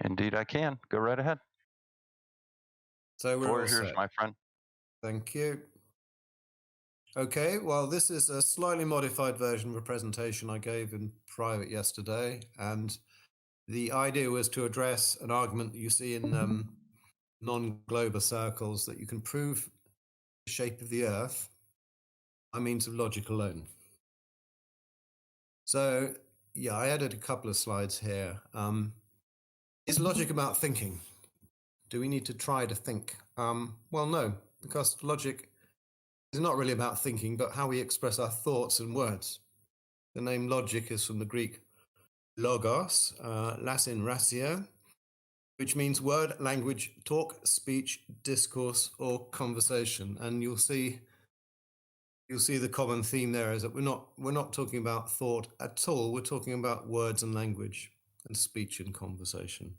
Indeed, I can. Go right ahead. So we're Floor all is yours, set. my friend. Thank you. Okay, well, this is a slightly modified version of a presentation I gave in private yesterday, and the idea was to address an argument that you see in non-globar circles that you can prove the shape of the Earth by means of logic alone. So, yeah, I added a couple of slides here. Is logic about thinking? Do we need to try to think? Well, no, because logic is not really about thinking, but how we express our thoughts and words. The name logic is from the Greek logos, Latin ratio, which means word, language, talk, speech, discourse, or conversation. And you'll see the common theme there is that we're not talking about thought at all. We're talking about words and language and speech and conversation.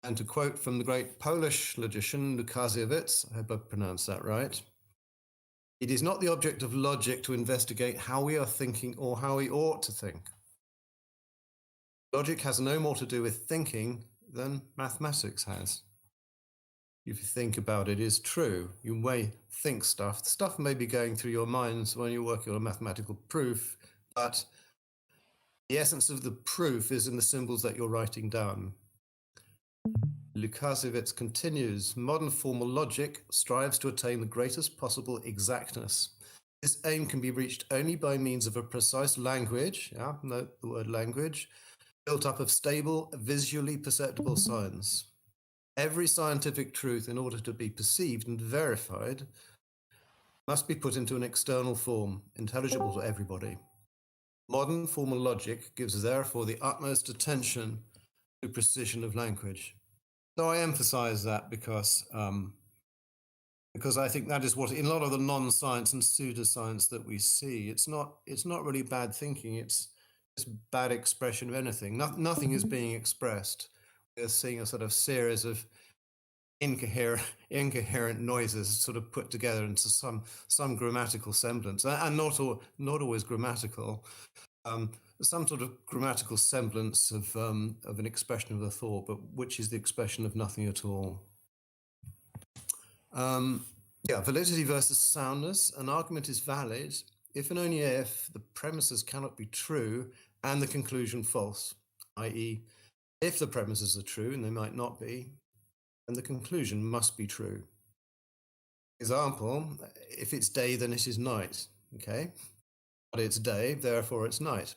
And to quote from the great Polish logician Lukasiewicz, I hope I pronounced that right, it is not the object of logic to investigate how we are thinking or how we ought to think. Logic has no more to do with thinking than mathematics has. If you think about it, is true. You may think stuff. Stuff may be going through your minds when you're working on a mathematical proof, but the essence of the proof is in the symbols that you're writing down. Lukasiewicz continues, modern formal logic strives to attain the greatest possible exactness. This aim can be reached only by means of a precise language, note the word language, built up of stable, visually perceptible signs. Every scientific truth, in order to be perceived and verified, must be put into an external form, intelligible to everybody. Modern formal logic gives therefore the utmost attention to precision of language. So I emphasize that because I think that is what in a lot of the non-science and pseudoscience that we see, it's not really bad thinking, it's just bad expression of anything. Nothing is being expressed. We're seeing a sort of series of incoherent noises sort of put together into some grammatical semblance, and not always grammatical. Some sort of grammatical semblance of an expression of a thought, but which is the expression of nothing at all. Validity versus soundness. An argument is valid if and only if the premises cannot be true and the conclusion false, i.e., if the premises are true, and they might not be, then the conclusion must be true. Example, if it's day, then it is night, okay? But it's day, therefore it's night.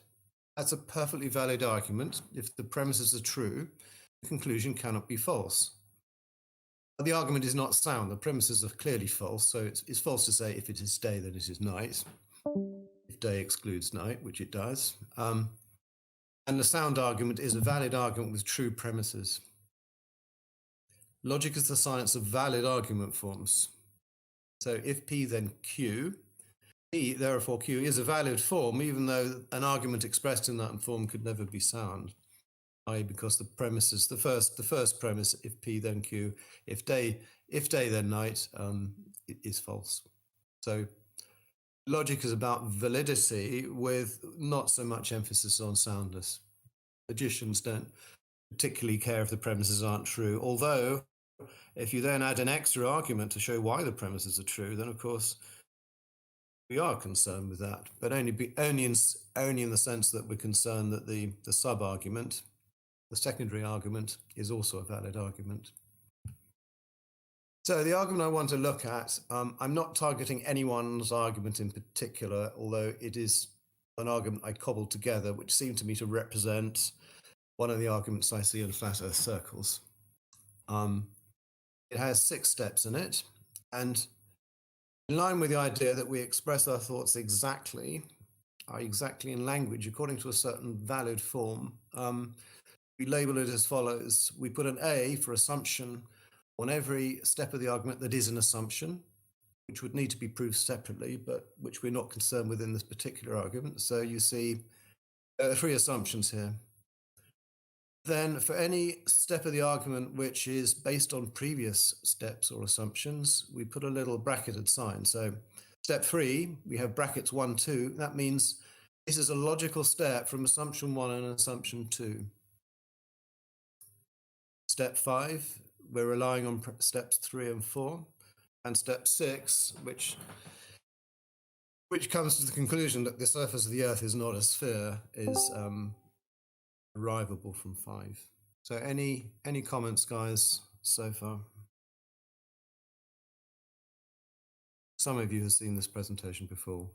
That's a perfectly valid argument. If the premises are true, the conclusion cannot be false. But the argument is not sound. The premises are clearly false, so it's false to say if it is day, then it is night. If day excludes night, which it does. And the sound argument is a valid argument with true premises. Logic is the science of valid argument forms. So if P, then Q. P, therefore Q, is a valid form, even though an argument expressed in that form could never be sound. I.e., because the premises, the first premise, if P, then Q, if day, then night, is false. So logic is about validity with not so much emphasis on soundness. Logicians don't particularly care if the premises aren't true, although if you then add an extra argument to show why the premises are true, then of course we are concerned with that, but only in the sense that we're concerned that the sub-argument, the secondary argument, is also a valid argument. So the argument I want to look at, I'm not targeting anyone's argument in particular, although it is an argument I cobbled together, which seemed to me to represent one of the arguments I see in flat Earth circles. It has 6 steps in it, and in line with the idea that we express our thoughts exactly in language according to a certain valid form, we label it as follows. We put an A for assumption on every step of the argument that is an assumption, which would need to be proved separately, but which we're not concerned with in this particular argument. So you see 3 assumptions here. Then for any step of the argument which is based on previous steps or assumptions, we put a little bracketed sign. So step 3, we have brackets 1, 2. That means this is a logical step from assumption 1 and assumption 2. step 5, we're relying on steps 3 and 4, and step 6, which comes to the conclusion that the surface of the Earth is not a sphere, is arrivable from 5. So any comments, guys, so far? Some of you have seen this presentation before.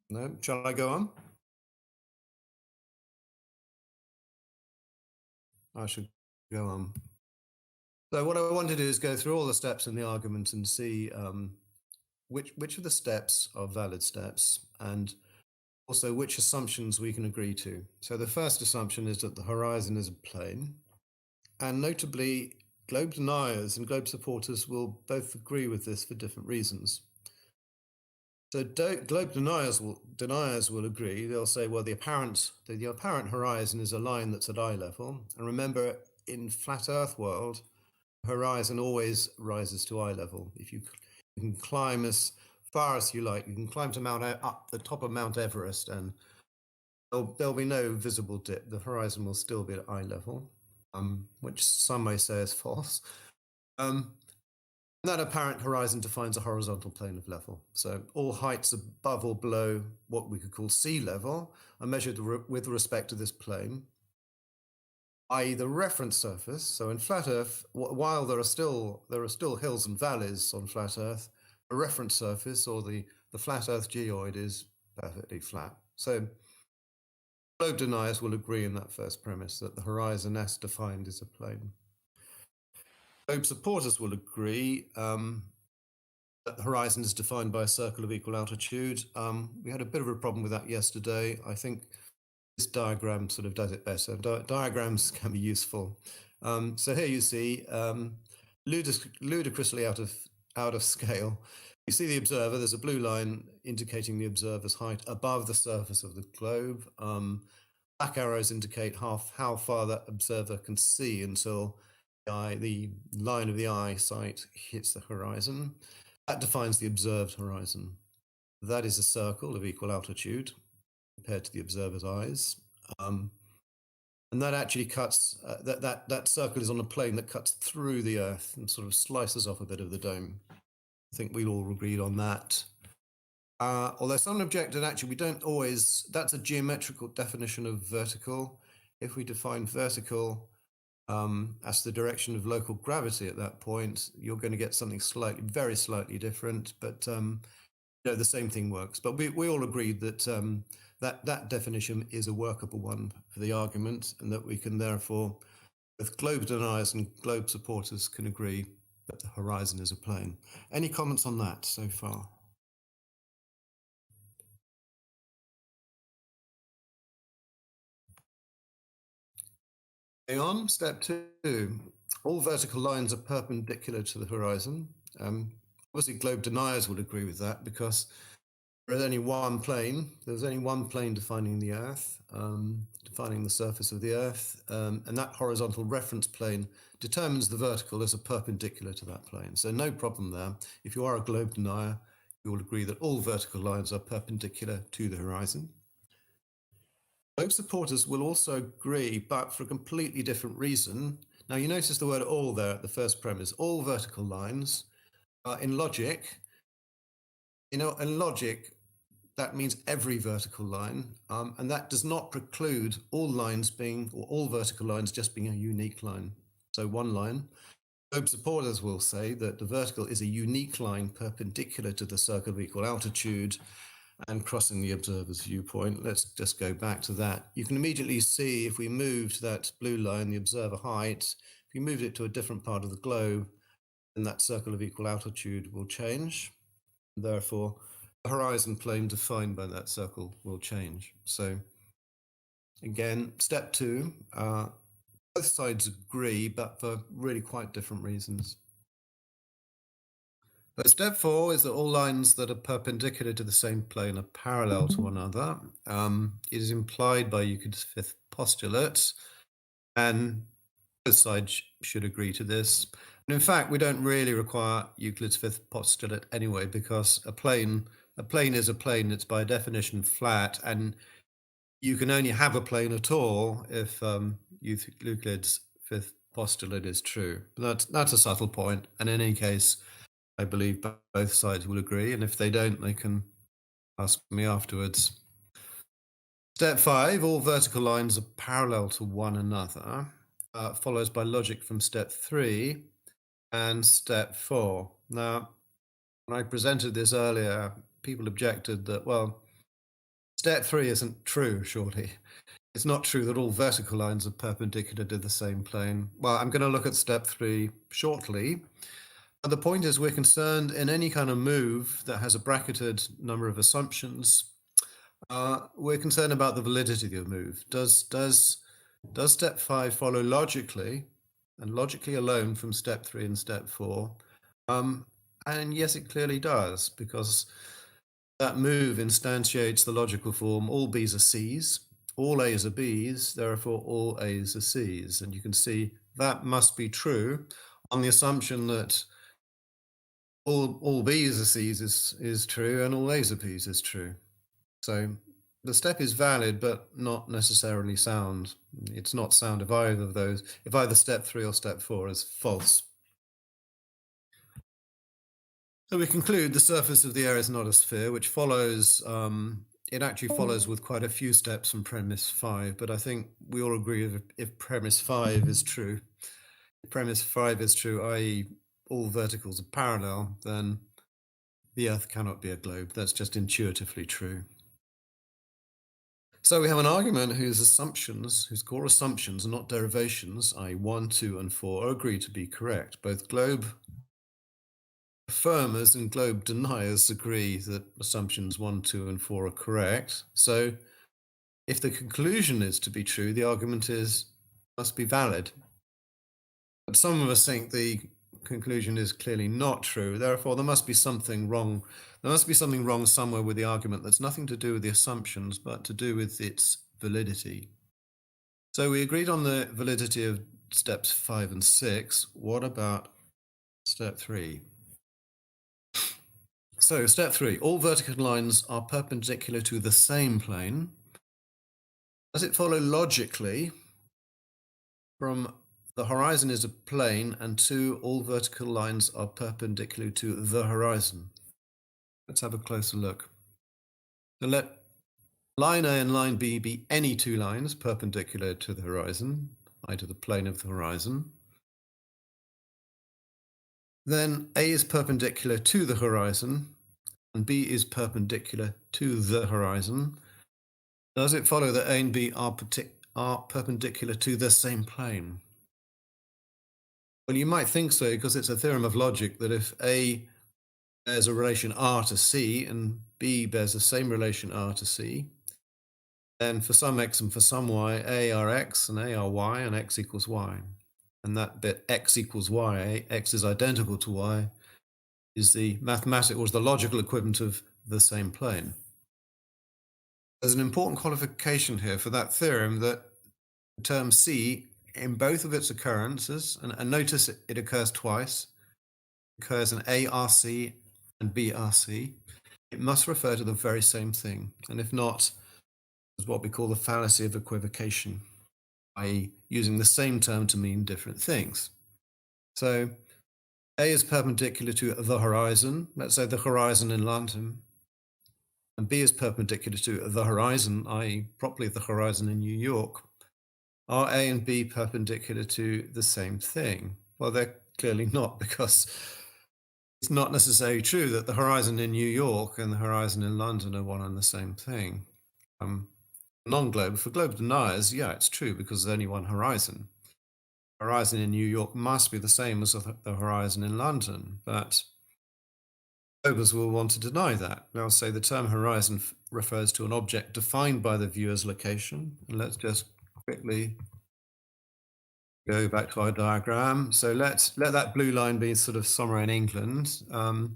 No? Shall I go on? I should go on. So what I want to do is go through all the steps in the argument and see which of the steps are valid steps, and also which assumptions we can agree to. So the first assumption is that the horizon is a plane, and notably, globe deniers and globe supporters will both agree with this for different reasons. So globe deniers will agree. They'll say, well, the apparent horizon is a line that's at eye level. And remember, in flat Earth world, horizon always rises to eye level. If you can climb as far as you like, you can climb to up the top of Mount Everest, and there'll be no visible dip. The horizon will still be at eye level, which some may say is false. That apparent horizon defines a horizontal plane of level. So all heights above or below what we could call sea level are measured with respect to this plane, i.e. the reference surface. So in flat Earth, while there are still hills and valleys on flat Earth, the reference surface, or the flat Earth geoid, is perfectly flat. So globe deniers will agree in that first premise, that the horizon as defined is a plane. Globe supporters will agree that the horizon is defined by a circle of equal altitude. We had a bit of a problem with that yesterday. I think this diagram sort of does it better. Diagrams can be useful. So here you see, ludicrously out of scale, you see the observer. There's a blue line indicating the observer's height above the surface of the globe. Black arrows indicate how far that observer can see until the line of the eyesight hits the horizon. That defines the observed horizon. That is a circle of equal altitude compared to the observer's eyes. And that actually cuts, that circle is on a plane that cuts through the Earth and sort of slices off a bit of the dome. I think we all agreed on that. Although someone objected, actually, we don't always, that's a geometrical definition of vertical. If we define vertical as the direction of local gravity at that point, you're going to get something very slightly different, but the same thing works. But we all agreed that that definition is a workable one for the argument, and that we can therefore, both globe deniers and globe supporters can agree that the horizon is a plane. Any comments on that so far? Going on, step 2. All vertical lines are perpendicular to the horizon. Obviously, globe deniers would agree with that, because there's only one plane. There's only one plane defining the Earth, defining the surface of the Earth, and that horizontal reference plane determines the vertical as a perpendicular to that plane. So no problem there. If you are a globe denier, you will agree that all vertical lines are perpendicular to the horizon. Globe supporters will also agree, but for a completely different reason. Now, you notice the word all there at the first premise. All vertical lines in logic, in logic, that means every vertical line, and that does not preclude all lines being, or all vertical lines just being a unique line. So one line. Globe supporters will say that the vertical is a unique line perpendicular to the circle of equal altitude and crossing the observer's viewpoint. Let's just go back to that. You can immediately see, if we moved that blue line, the observer height, if we moved it to a different part of the globe, then that circle of equal altitude will change. Therefore, the horizon plane defined by that circle will change. So again, step 2, both sides agree, but for really quite different reasons. But step 4 is that all lines that are perpendicular to the same plane are parallel to one another. It is implied by Euclid's fifth postulate, and both sides should agree to this. And in fact, we don't really require Euclid's fifth postulate anyway, because a plane a plane is a plane. It's by definition flat, and you can only have a plane at all if Euclid's fifth postulate is true. That's a subtle point, and in any case, I believe both sides will agree, and if they don't, they can ask me afterwards. Step 5, all vertical lines are parallel to one another, follows by logic from step 3 and step 4. Now, when I presented this earlier, people objected that, well, step 3 isn't true, surely. It's not true that all vertical lines are perpendicular to the same plane. Well, I'm going to look at step 3 shortly. But the point is, we're concerned in any kind of move that has a bracketed number of assumptions. We're concerned about the validity of the move. Does step 5 follow logically, and logically alone, from step 3 and step 4? And yes, it clearly does, because that move instantiates the logical form, all B's are C's, all A's are B's, therefore all A's are C's. And you can see that must be true on the assumption that all B's are C's is true, and all A's are B's is true. So the step is valid, but not necessarily sound. It's not sound if either step 3 or step 4 is false. So we conclude the surface of the air is not a sphere, which follows, it actually follows with quite a few steps from premise 5, but I think we all agree if premise 5 is true, i.e. all verticals are parallel, then the Earth cannot be a globe. That's just intuitively true. So we have an argument whose core assumptions, and not derivations, i.e. 1, 2, and 4, are agreed to be correct. Both globe affirmers and globe deniers agree that assumptions 1, 2, and 4 are correct. So if the conclusion is to be true, the argument must be valid. But some of us think the conclusion is clearly not true. Therefore, there must be something wrong. There must be something wrong somewhere with the argument that's nothing to do with the assumptions, but to do with its validity. So we agreed on the validity of steps 5 and 6. What about step 3? So step 3, all vertical lines are perpendicular to the same plane. Does it follow logically from the horizon is a plane, and 2, all vertical lines are perpendicular to the horizon? Let's have a closer look. So let line A and line B be any two lines perpendicular to the horizon, i.e. to the plane of the horizon. Then A is perpendicular to the horizon, and B is perpendicular to the horizon. Does it follow that A and B are perpendicular to the same plane? Well, you might think so, because it's a theorem of logic that if A bears a relation R to C and B bears the same relation R to C, then for some X and for some Y, A are X and A are Y, and X equals Y. And that bit X equals Y, X is identical to Y, is the logical equivalent of the same plane. There's an important qualification here for that theorem, that the term C, in both of its occurrences, and notice it occurs twice, occurs in ARC and BRC, it must refer to the very same thing. And if not, it's what we call the fallacy of equivocation, i.e. using the same term to mean different things. So A is perpendicular to the horizon, let's say the horizon in London, and B is perpendicular to the horizon, i.e. properly the horizon in New York. Are A and B perpendicular to the same thing? Well, they're clearly not, because it's not necessarily true that the horizon in New York and the horizon in London are one and the same thing. Non-globe, for globe deniers, yeah, it's true, because there's only one horizon. The horizon in New York must be the same as the horizon in London, but globers will want to deny that. They'll say the term horizon refers to an object defined by the viewer's location. And let's just quickly go back to our diagram. So let that blue line be sort of somewhere in England.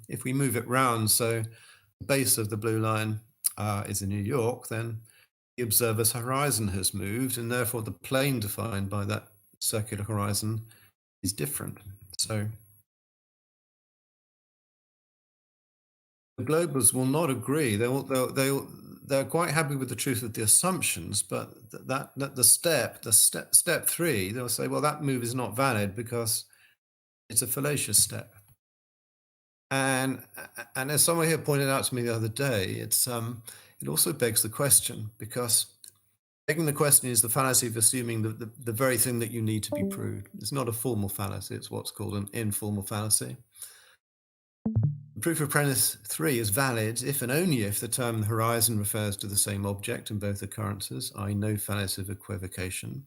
If we move it round, so the base of the blue line is in New York, then the observer's horizon has moved, and therefore the plane defined by that circular horizon is different. So The globers will not agree. They're quite happy with the truth of the assumptions, but step three, they'll say, well, that move is not valid because it's a fallacious step. And as someone here pointed out to me the other day, it also begs the question, because begging the question is the fallacy of assuming the very thing that you need to be proved. It's not a formal fallacy, it's what's called an informal fallacy. The proof of premise 3 is valid if and only if the term horizon refers to the same object in both occurrences, i.e. no fallacy of equivocation.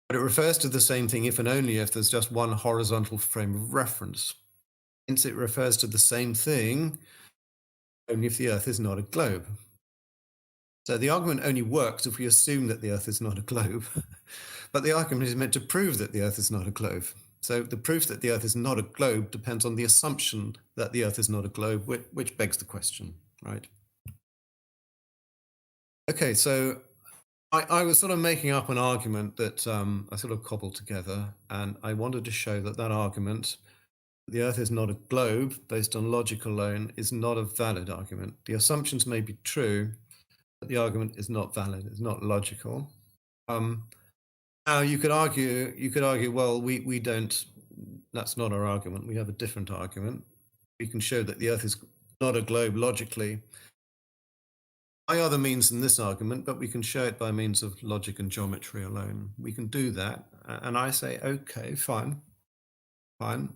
But it refers to the same thing if and only if there's just one horizontal frame of reference. Hence, it refers to the same thing only if the Earth is not a globe. So the argument only works if we assume that the Earth is not a globe. But the argument is meant to prove that the Earth is not a globe. So the proof that the Earth is not a globe depends on the assumption that the Earth is not a globe, which begs the question, right? Okay, so I was sort of making up an argument that I sort of cobbled together, and I wanted to show that that argument, the Earth is not a globe, based on logic alone, is not a valid argument. The assumptions may be true, but the argument is not valid, it's not logical. Now you could argue, well, we don't, that's not our argument. We have a different argument. We can show that the Earth is not a globe logically by other means than this argument, but we can show it by means of logic and geometry alone. We can do that. And I say, okay, fine. Don't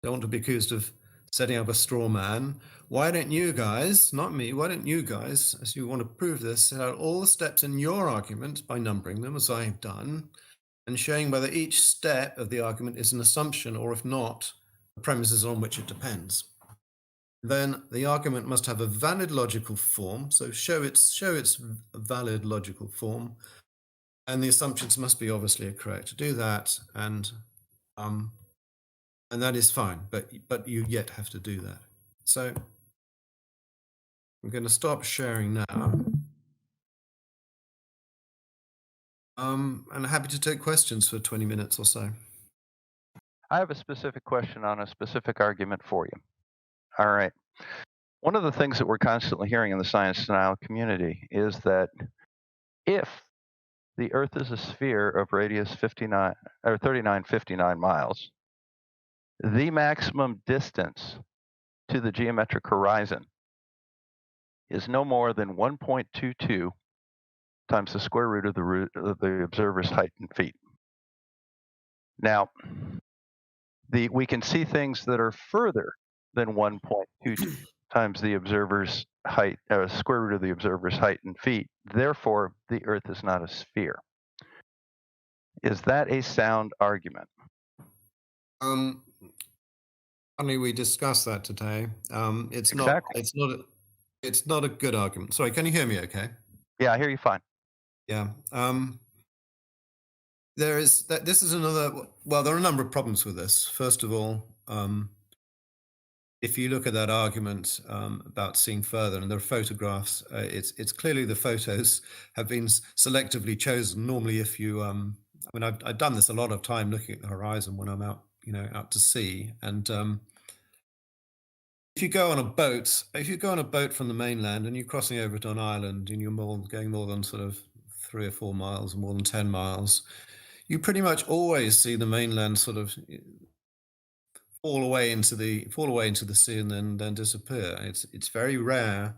want to be accused of setting up a straw man. Why don't you guys, not me, why don't you guys, as you want to prove this, set out all the steps in your argument by numbering them, as I have done, and showing whether each step of the argument is an assumption, or if not, the premises on which it depends. Then the argument must have a valid logical form, so show its valid logical form, and the assumptions must be obviously correct to do that, and that is fine, but you yet have to do that. So I'm going to stop sharing now. And happy to take questions for 20 minutes or so. I have a specific question on a specific argument for you. All right. One of the things that we're constantly hearing in the science denial community is that if the Earth is a sphere of radius 3959 miles, the maximum distance to the geometric horizon is no more than 1.22 times the square root of the observer's height in feet. Now, we can see things that are further than 1.22 times the observer's height, square root of the observer's height in feet. Therefore, the Earth is not a sphere. Is that a sound argument? Funny, we discussed that today. It's Exactly. it's not a good argument. Sorry, can you hear me okay? Yeah, I hear you fine. Yeah. This is another, well, there are a number of problems with this. First of all, if you look at that argument about seeing further, and there are photographs, it's clearly the photos have been selectively chosen. Normally, if you, I've done this a lot of time looking at the horizon when I'm out, out to sea, and if you go on a boat from the mainland and you're crossing over to an island and you're going more than sort of 3 or 4 miles, more than 10 miles, you pretty much always see the mainland sort of fall away into the sea and then disappear. It's very rare.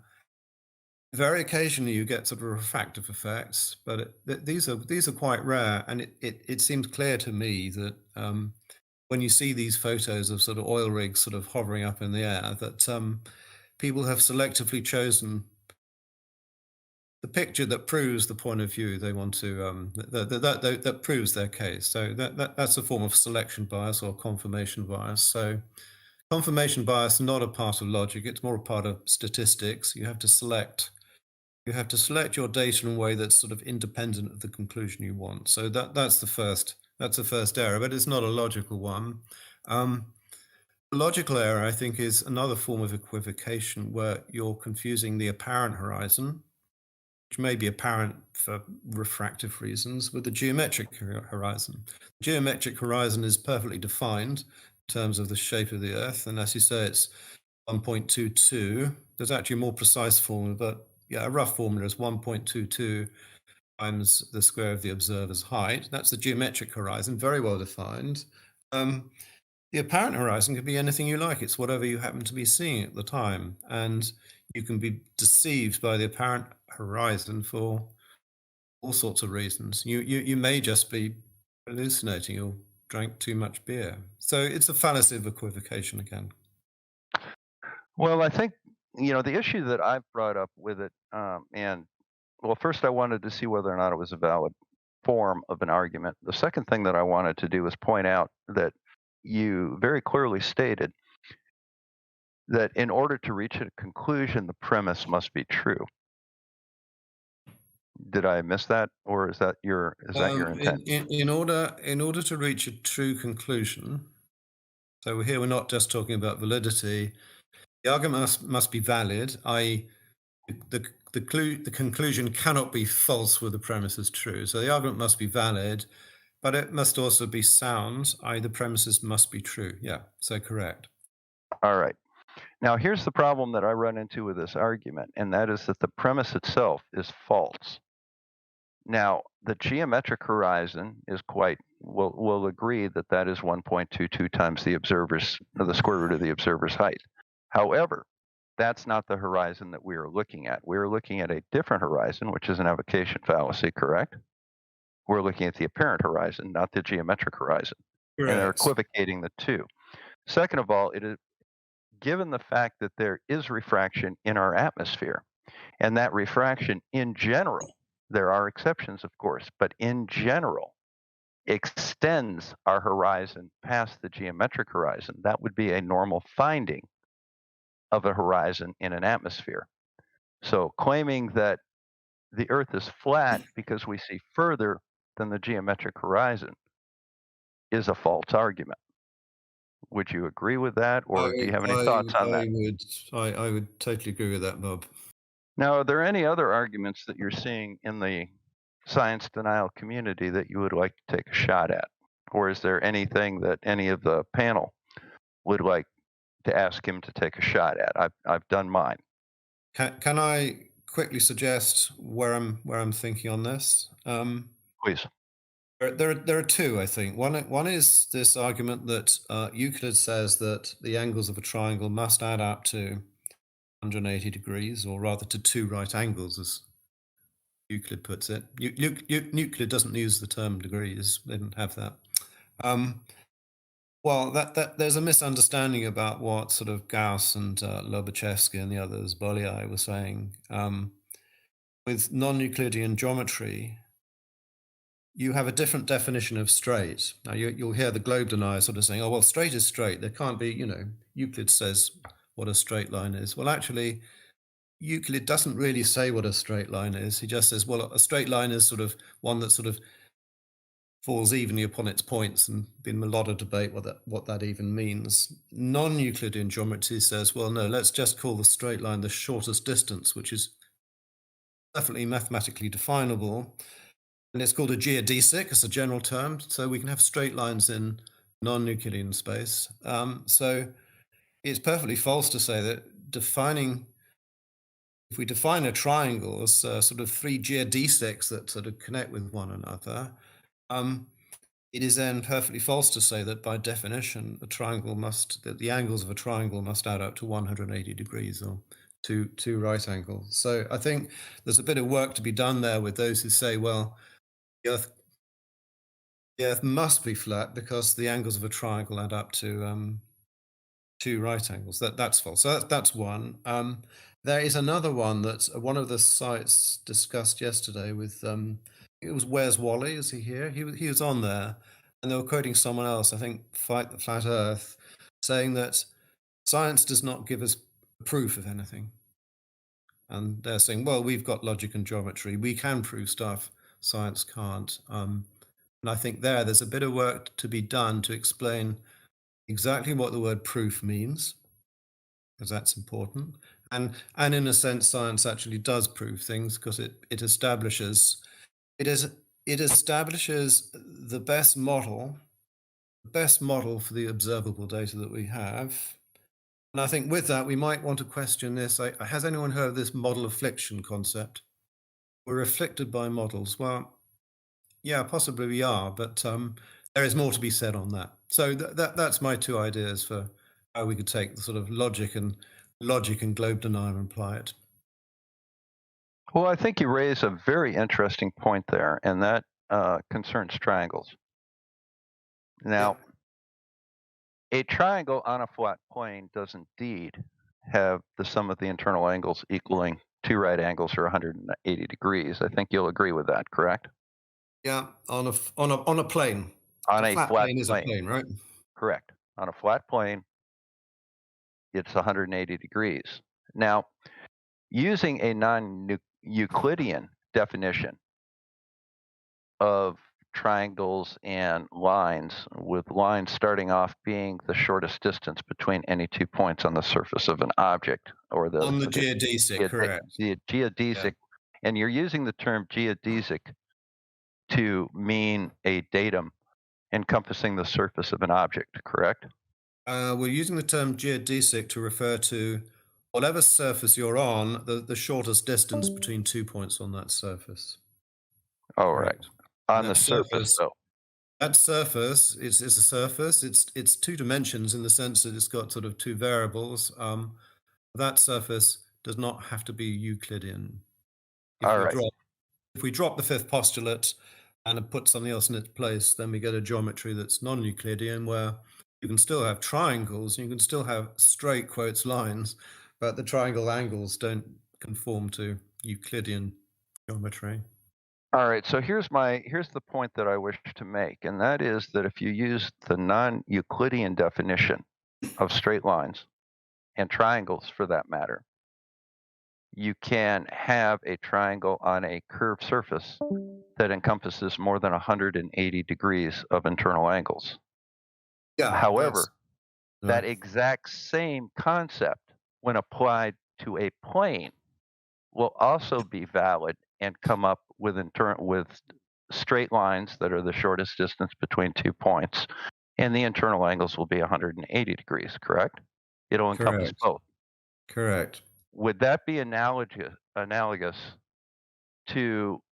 Very occasionally you get sort of refractive effects, but these are quite rare, and it seems clear to me that when you see these photos of sort of oil rigs sort of hovering up in the air, that people have selectively chosen the picture that proves the point of view they want to, that proves their case. So that's a form of selection bias or confirmation bias. So confirmation bias is not a part of logic; it's more a part of statistics. You have to select your data in a way that's sort of independent of the conclusion you want. So that's the first error, but it's not a logical one. Logical error, I think, is another form of equivocation where you're confusing the apparent horizon, which may be apparent for refractive reasons, with the geometric horizon. The geometric horizon is perfectly defined in terms of the shape of the Earth, and as you say, it's 1.22 there's actually a more precise formula, but yeah, a rough formula is 1.22 times the square of the observer's height. That's the geometric horizon, very well defined. The apparent horizon could be anything you like. It's whatever you happen to be seeing at the time. And you can be deceived by the apparent horizon for all sorts of reasons. You may just be hallucinating or drank too much beer. So it's a fallacy of equivocation again. Well, I think, the issue that I've brought up with it, and well, first I wanted to see whether or not it was a valid form of an argument. The second thing that I wanted to do was point out that you very clearly stated that in order to reach a conclusion, the premise must be true. Did I miss that, or is that your intent? In order to reach a true conclusion, so here we're not just talking about validity. The argument must be valid, i.e., the conclusion cannot be false where the premise is true. So the argument must be valid, but it must also be sound, i.e., the premises must be true. Yeah, so correct. All right. Now, here's the problem that I run into with this argument, and that is that the premise itself is false. Now, the geometric horizon is we'll agree that that is 1.22 times the square root of the observer's height. However, that's not the horizon that we are looking at. We are looking at a different horizon, which is an avocation fallacy, correct? We're looking at the apparent horizon, not the geometric horizon. And they're Correct. equivocating the two. Second of all, it is given the fact that there is refraction in our atmosphere, and that refraction in general, there are exceptions, of course, but in general, extends our horizon past the geometric horizon. That would be a normal finding of a horizon in an atmosphere. So claiming that the Earth is flat because we see further than the geometric horizon is a false argument. Would you agree with that, or do you have any thoughts on that? I would totally agree with that, Bob. Now, are there any other arguments that you're seeing in the science denial community that you would like to take a shot at? Or is there anything that any of the panel would like to ask him to take a shot at? I've done mine. Can I quickly suggest where I'm thinking on this? Please. There are two, I think. One is this argument that Euclid says that the angles of a triangle must add up to 180 degrees, or rather to two right angles, as Euclid puts it. Euclid doesn't use the term degrees; they didn't have that. Well, that there's a misunderstanding about what sort of Gauss and Lobachevsky and the others, Bolyai, were saying. With non-Euclidean geometry, you have a different definition of straight. Now, you'll hear the globe denier sort of saying, oh, well, straight is straight. There can't be, Euclid says what a straight line is. Well, actually, Euclid doesn't really say what a straight line is. He just says, well, a straight line is sort of one that sort of falls evenly upon its points, and been a lot of debate what that even means. Non-Euclidean geometry says, well, no, let's just call the straight line the shortest distance, which is definitely mathematically definable. And it's called a geodesic as a general term. So we can have straight lines in non-Euclidean space. So it's perfectly false to say that if we define a triangle as sort of three geodesics that sort of connect with one another, it is then perfectly false to say that by definition that the angles of a triangle must add up to 180 degrees or two right angles. So I think there's a bit of work to be done there with those who say, well, the Earth must be flat because the angles of a triangle add up to two right angles. That's false. So that's one. There is another one that one of the sites discussed yesterday with it was Where's Wally? Is he here? He was on there, and they were quoting someone else, I think Fight the Flat Earth, saying that science does not give us proof of anything. And they're saying, well, we've got logic and geometry. We can prove stuff science can't. And I think there's a bit of work to be done to explain exactly what the word proof means, because that's important. And in a sense, science actually does prove things because it establishes the best model for the observable data that we have. And I think with that, we might want to question this. Has anyone heard of this model affliction concept? We're afflicted by models. Well, yeah, possibly we are, but there is more to be said on that. So that's my two ideas for how we could take the sort of logic and globe denial and apply it. Well, I think you raise a very interesting point there, and that concerns triangles. Yeah. Now, a triangle on a flat plane does indeed have the sum of the internal angles equaling two right angles or 180 degrees. I think you'll agree with that, correct? Yeah, on a plane. On A a flat flat plane is a plane, plane, right? correct. On a flat plane, it's 180 degrees. Now, using a non Euclidean definition of triangles and lines, with lines starting off being the shortest distance between any 2 points on the surface of an object, or On the geodesic, correct. the Yeah. geodesic, and you're using the term geodesic to mean a datum encompassing the surface of an object, correct? We're using the term geodesic to refer to whatever surface you're on, the shortest distance between 2 points on that surface. All right. Correct. And On the surface, though. that surface is a surface. It's two dimensions in the sense that it's got sort of two variables. That surface does not have to be Euclidean. If All we right. drop if we drop the fifth postulate and put something else in its place, then we get a geometry that's non-Euclidean, where you can still have triangles, you can still have straight quotes lines, but the triangle angles don't conform to Euclidean geometry. All right. So here's the point that I wish to make, and that is that if you use the non-Euclidean definition of straight lines and triangles for that matter, you can have a triangle on a curved surface that encompasses more than 180 degrees of internal angles. Yeah, that's However, right. that exact same concept, when applied to a plane, will also be valid and come up with straight lines that are the shortest distance between 2 points, and the internal angles will be 180 degrees, correct? It'll encompass Correct. both. Correct. Would that be analogous to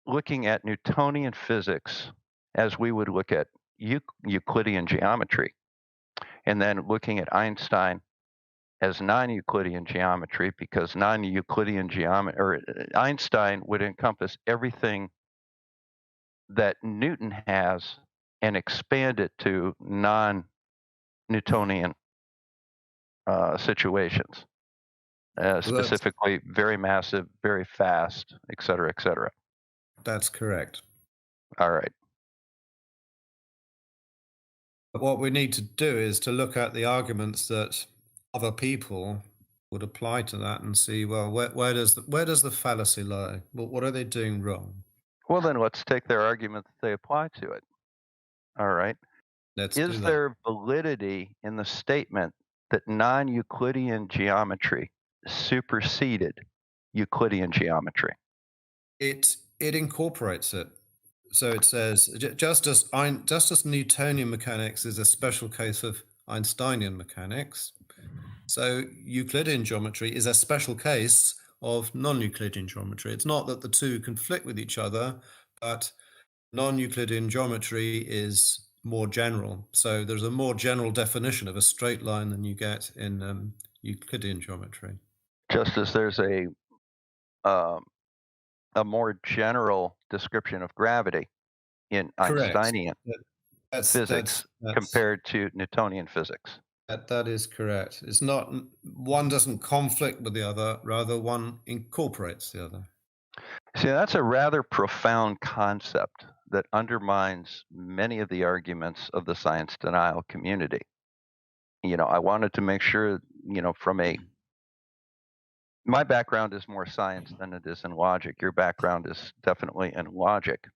looking at Newtonian physics as we would look at Euclidean geometry, and then looking at Einstein as non-Euclidean geometry, because non-Euclidean geometry, or Einstein would encompass everything that Newton has and expand it to non-Newtonian situations, Well, specifically very massive, very fast, et cetera, et cetera. that's correct. All right. But what we need to do is to look at the arguments that other people would apply to that and see, well, where does the fallacy lie? What are they doing wrong? Well, then let's take their argument that they apply to it. All right. Let's do Is that. there validity in the statement that non-Euclidean geometry superseded Euclidean geometry? It incorporates it. So it says just as Newtonian mechanics is a special case of Einsteinian mechanics, so Euclidean geometry is a special case of non-Euclidean geometry. It's not that the two conflict with each other, but non-Euclidean geometry is more general. So there's a more general definition of a straight line than you get in Euclidean geometry. Just as there's um, a more general description of gravity in Correct. Einsteinian That- That's physics that's that's compared to Newtonian physics. that is correct. It's not one doesn't conflict with the other, rather one incorporates the other. See, that's a rather profound concept that undermines many of the arguments of the science denial community. I wanted to make sure, from a my background is more science than it is in logic. Your background is definitely in logic,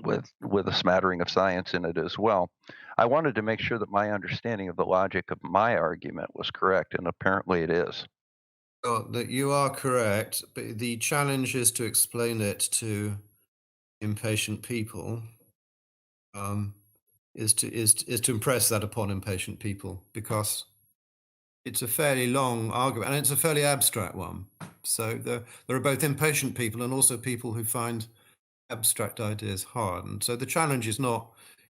with a smattering of science in it as well. I wanted to make sure that my understanding of the logic of my argument was correct, and apparently it is. Oh, that you are correct, but the challenge is to explain it to impatient people. Um, is to impress that upon impatient people because it's a fairly long argument, and it's a fairly abstract one. So there are both impatient people and also people who find abstract ideas hard. And so the challenge is not,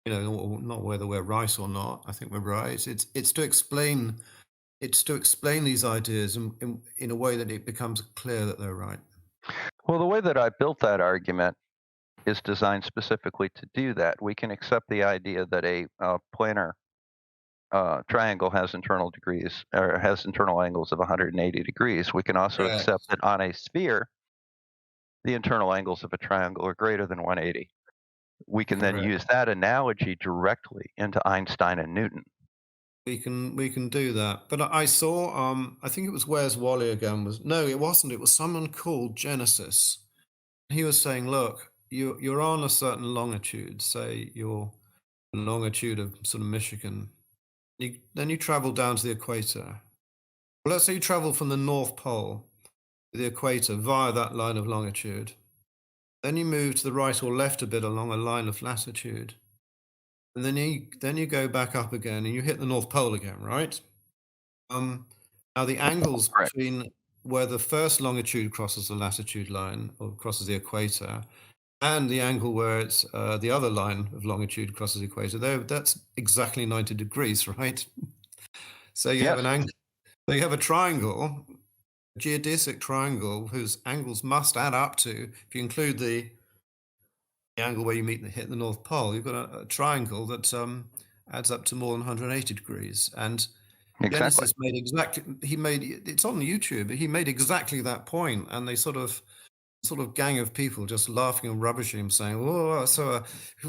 not whether we're right or not. I think we're right. It's to explain these ideas in a way that it becomes clear that they're right. Well, the way that I built that argument is designed specifically to do that. We can accept the idea that a planar triangle has internal degrees or has internal angles of 180 degrees. We can also Correct. accept that on a sphere, the internal angles of a triangle are greater than 180. We can then Correct. use that analogy directly into Einstein and Newton. We can do that. But I saw I think it was Where's Wally again was no, it wasn't. It was someone called Genesis. He was saying, look, you're on a certain longitude, say you're longitude of sort of Michigan. Then you travel down to the equator. Well, let's say you travel from the North Pole to the equator via that line of longitude. Then you move to the right or left a bit along a line of latitude. And then you go back up again and you hit the North Pole again, right? Now the angles Correct. between where the first longitude crosses the latitude line or crosses the equator and the angle where it's the other line of longitude crosses the equator, that's exactly 90 degrees, right? So you have Yes. an angle. So you have a triangle, a geodesic triangle whose angles must add up to, if you include the angle where you hit the North Pole, you've got a triangle that adds up to more than 180 degrees. And Exactly. Genesis it's on YouTube, he made exactly that point, and they sort of gang of people just laughing and rubbishing him, saying, "Oh, so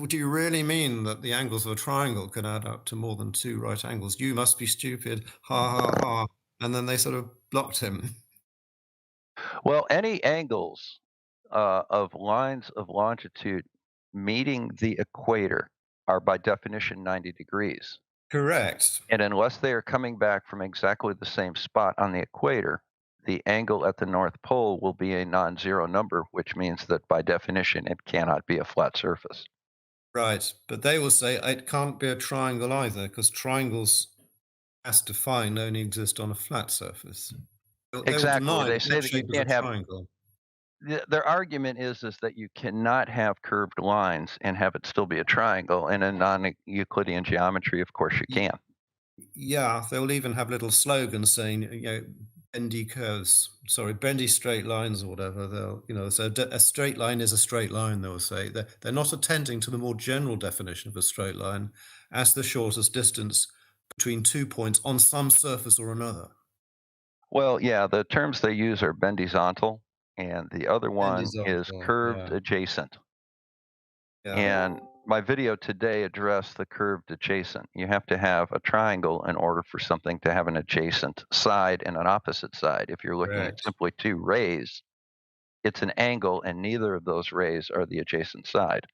do you really mean that the angles of a triangle can add up to more than two right angles? You must be stupid, ha ha ha." And then they sort of blocked him. Well, any angles of lines of longitude meeting the equator are by definition 90 degrees. Correct. And unless they are coming back from exactly the same spot on the equator, the angle at the North Pole will be a non-zero number, which means that by definition it cannot be a flat surface. Right. But they will say it can't be a triangle either, because triangles, as defined, only exist on a flat surface. They will Exactly. deny They that say that that you shape is a can't have triangle. their argument is that you cannot have curved lines and have it still be a triangle. And in non-Euclidean geometry, of course, you Y- can. Yeah, they will even have little slogans saying, bendy curves, sorry, bendy straight lines or whatever. So a straight line is a straight line, they'll say. They're not attending to the more general definition of a straight line as the shortest distance between 2 points on some surface or another. Well, yeah, the terms they use are bendizontal, and the other one is Horizontal, curved yeah, adjacent. yeah, And my video today addressed the curved adjacent. You have to have a triangle in order for something to have an adjacent side and an opposite side. If you're looking at correct, simply two rays, it's an angle, and neither of those rays are the adjacent side.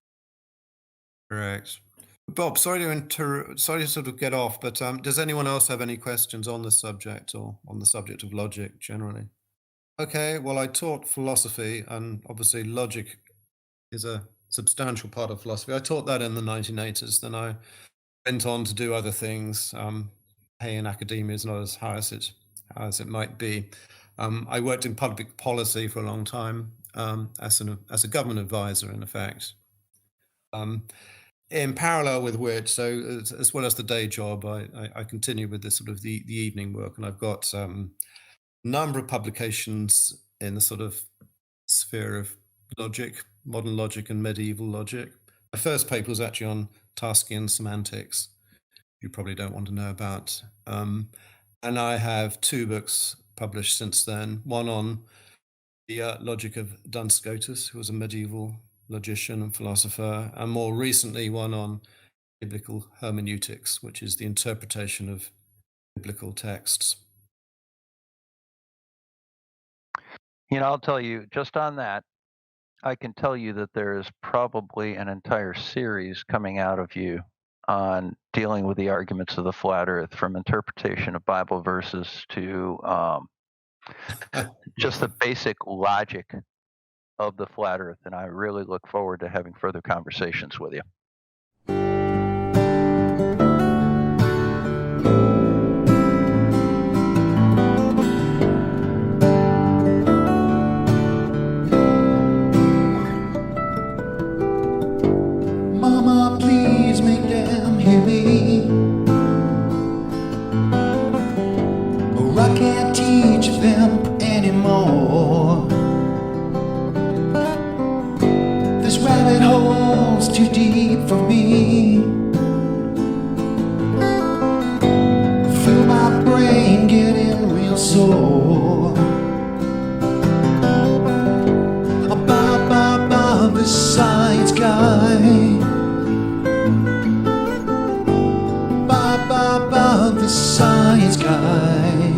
correct. Bob, sorry to sort of get off, but does anyone else have any questions on the subject or on the subject of logic generally? Okay, well, I taught philosophy, and obviously logic is a substantial part of philosophy. I taught that in the 1980s. Then I went on to do other things. Pay in academia is not as high as it might be. I worked in public policy for a long time as a government advisor, in effect. Um, in parallel with which, so as well as the day job, I continue with this sort of the evening work, and I've got a number of publications in the sort of sphere of logic, modern logic, and medieval logic. My first paper was actually on Tarskian semantics. You probably don't want to know about. And I have two books published since then. One on the logic of Duns Scotus, who was a medieval logician and philosopher, and more recently one on biblical hermeneutics, which is the interpretation of biblical texts. I'll tell you just on that, I can tell you that there is probably an entire series coming out of you on dealing with the arguments of the flat earth, from interpretation of Bible verses to just the basic logic of the flat earth. And I really look forward to having further conversations with you. Science Guy.